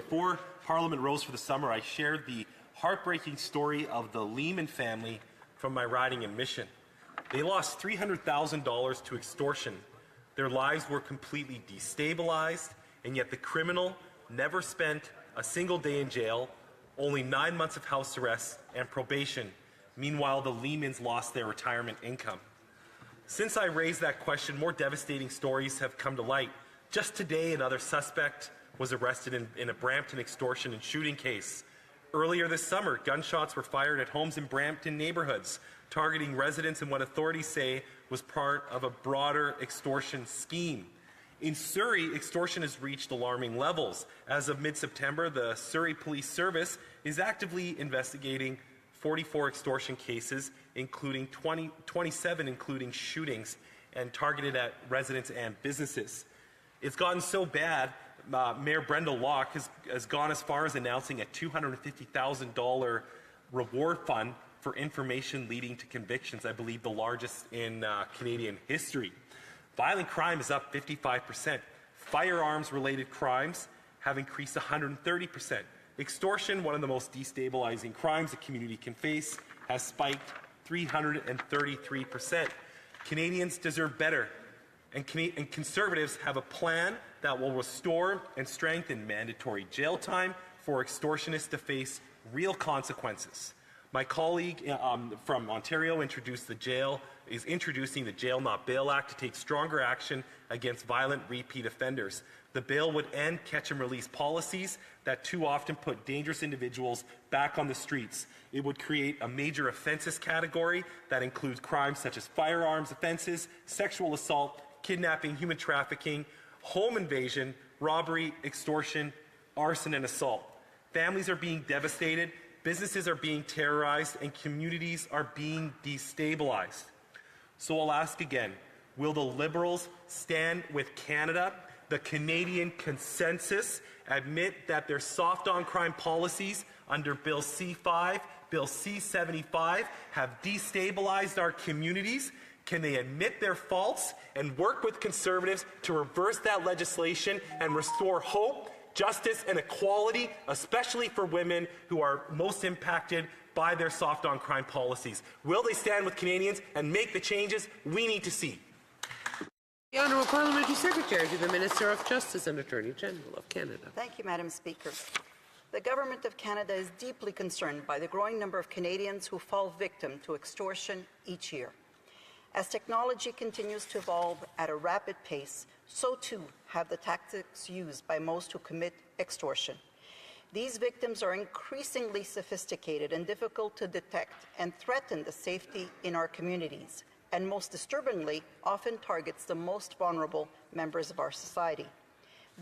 before Parliament rose for the summer, I shared the heartbreaking story of the Lehmann family from my riding in Mission. They lost $300,000 to extortion. Their lives were completely destabilized, and yet the criminal never spent a single day in jail, only 9 months of house arrest and probation. Meanwhile, the Lehmanns lost their retirement income. Since I raised that question, more devastating stories have come to light. Just today, another suspect was arrested in a Brampton extortion and shooting case. Earlier this summer, gunshots were fired at homes in Brampton neighborhoods, targeting residents in what authorities say was part of a broader extortion scheme. In Surrey, extortion has reached alarming levels. As of mid-September, the Surrey Police Service is actively investigating 44 extortion cases, including 27 including shootings and targeted at residents and businesses. It's gotten so bad, Mayor Brenda Locke has gone as far as announcing a $250,000 reward fund for information leading to convictions, I believe the largest in Canadian history. Violent crime is up 55%. Firearms-related crimes have increased 130%. Extortion, one of the most destabilizing crimes a community can face, has spiked 333%. Canadians deserve better, and Conservatives have a plan that will restore and strengthen mandatory jail time for extortionists to face real consequences. My colleague from Ontario is introducing the Jail Not Bail Act to take stronger action against violent repeat offenders. The bill would end catch and release policies that too often put dangerous individuals back on the streets. It would create a major offenses category that includes crimes such as firearms offenses, sexual assault, kidnapping, human trafficking, home invasion, robbery, extortion, arson, and assault. Families are being devastated, businesses are being terrorized, and communities are being destabilized. So I'll ask again, will the Liberals stand with Canada, the Canadian consensus, admit that their soft-on-crime policies under Bill C-5, Bill C-75 have destabilized our communities? Can they admit their faults and work with Conservatives to reverse that legislation and restore hope, justice, and equality, especially for women who are most impacted by their soft-on-crime policies? Will they stand with Canadians and make the changes we need to see? The Honourable Parliamentary Secretary to the Minister of Justice and Attorney General of Canada. Thank you, Madam Speaker. The Government of Canada is deeply concerned by the growing number of Canadians who fall victim to extortion each year. As technology continues to evolve at a rapid pace, so too have the tactics used by most who commit extortion. These victims are increasingly sophisticated and difficult to detect and threaten the safety in our communities, and most disturbingly, often targets the most vulnerable members of our society.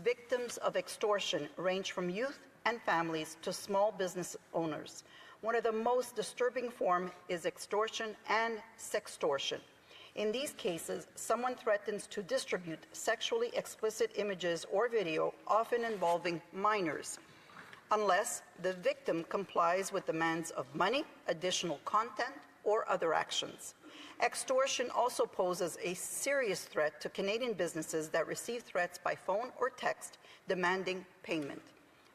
Victims of extortion range from youth and families to small business owners. One of the most disturbing forms is extortion and sextortion. In these cases, someone threatens to distribute sexually explicit images or video, often involving minors, unless the victim complies with demands of money, additional content, or other actions. Extortion also poses a serious threat to Canadian businesses that receive threats by phone or text demanding payment.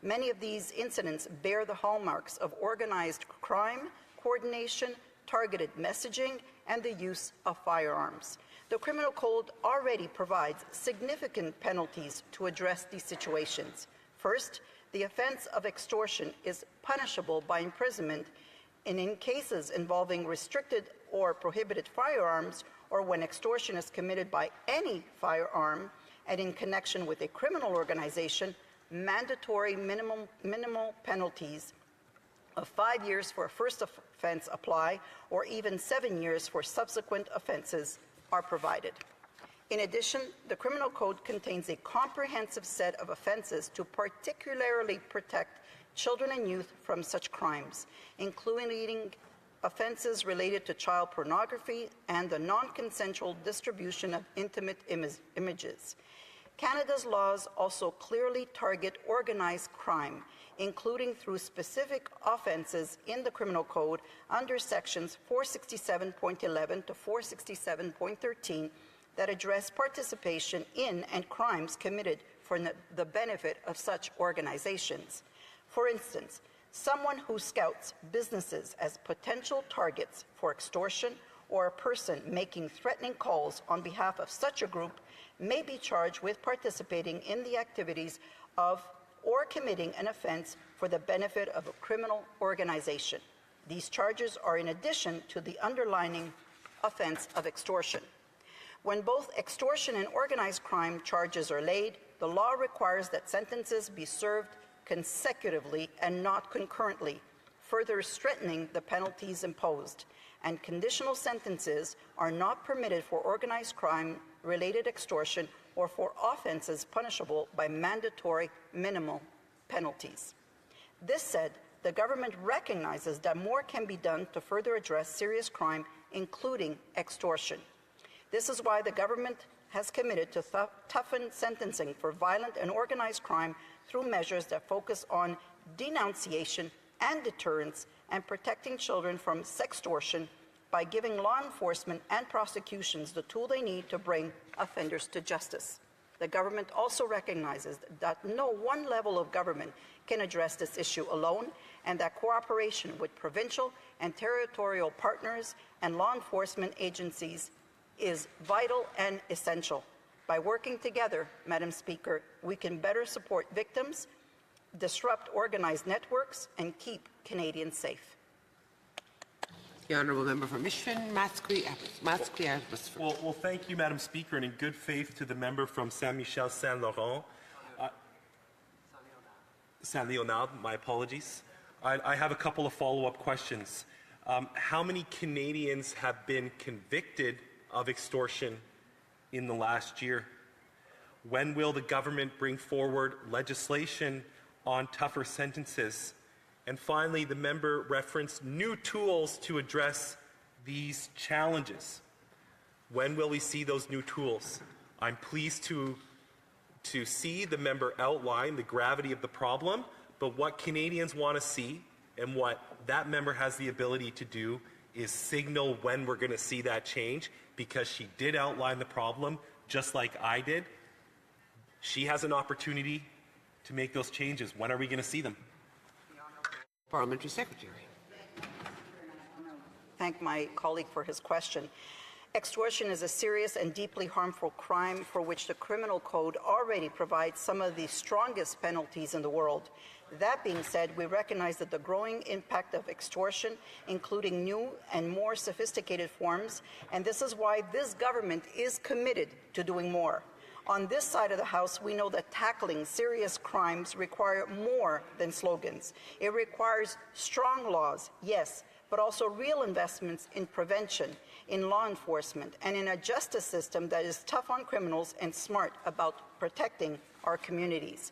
Many of these incidents bear the hallmarks of organized crime, coordination, targeted messaging, and the use of firearms. The Criminal Code already provides significant penalties to address these situations. First, the offense of extortion is punishable by imprisonment, and in cases involving restricted or prohibited firearms, or when extortion is committed by any firearm and in connection with a criminal organization, mandatory minimal penalties of 5 years for a first offense apply, or even 7 years for subsequent offenses are provided. In addition, the Criminal Code contains a comprehensive set of offenses to particularly protect children and youth from such crimes, including offenses related to child pornography and the non-consensual distribution of intimate images. Canada's laws also clearly target organized crime, including through specific offenses in the Criminal Code under sections 467.11 to 467.13 that address participation in and crimes committed for the benefit of such organizations. For instance, someone who scouts businesses as potential targets for extortion or a person making threatening calls on behalf of such a group may be charged with participating in the activities of or committing an offense for the benefit of a criminal organization. These charges are in addition to the underlying offense of extortion. When both extortion and organized crime charges are laid, the law requires that sentences be served consecutively and not concurrently, further strengthening the penalties imposed. And conditional sentences are not permitted for organized crime-related extortion or for offenses punishable by mandatory minimal penalties. This said, the government recognizes that more can be done to further address serious crime, including extortion. This is why the government has committed to toughen sentencing for violent and organized crime through measures that focus on denunciation and deterrence and protecting children from sextortion by giving law enforcement and prosecutions the tool they need to bring offenders to justice. The government also recognizes that no one level of government can address this issue alone, and that cooperation with provincial and territorial partners and law enforcement agencies is vital and essential. By working together, Madam Speaker, we can better support victims, disrupt organized networks, and keep Canadians safe. The honourable member for Mission, Matsuquie. Well, thank you, Madam Speaker, and in good faith to the member from Saint-Michel-Saint-Laurent. Saint-Léonard, my apologies. I have a couple of follow-up questions. How many Canadians have been convicted of extortion in the last year? When will the government bring forward legislation on tougher sentences? And finally, the member referenced new tools to address these challenges. When will we see those new tools? I'm pleased to see the member outline the gravity of the problem, but what Canadians want to see and what that member has the ability to do is signal when we're going to see that change, because she did outline the problem just like I did. She has an opportunity to make those changes. When are we going to see them? Parliamentary Secretary. Thank my colleague for his question. Extortion is a serious and deeply harmful crime for which the Criminal Code already provides some of the strongest penalties in the world. That being said, we recognize that the growing impact of extortion, including new and more sophisticated forms, and this is why this government is committed to doing more. On this side of the House, we know that tackling serious crimes require more than slogans. It requires strong laws, yes, but also real investments in prevention, in law enforcement, and in a justice system that is tough on criminals and smart about protecting our communities.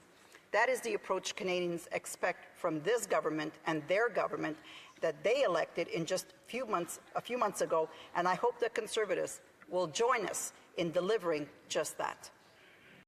That is the approach Canadians expect from this government and their government that they elected in just a few months ago, and I hope the Conservatives will join us in delivering just that.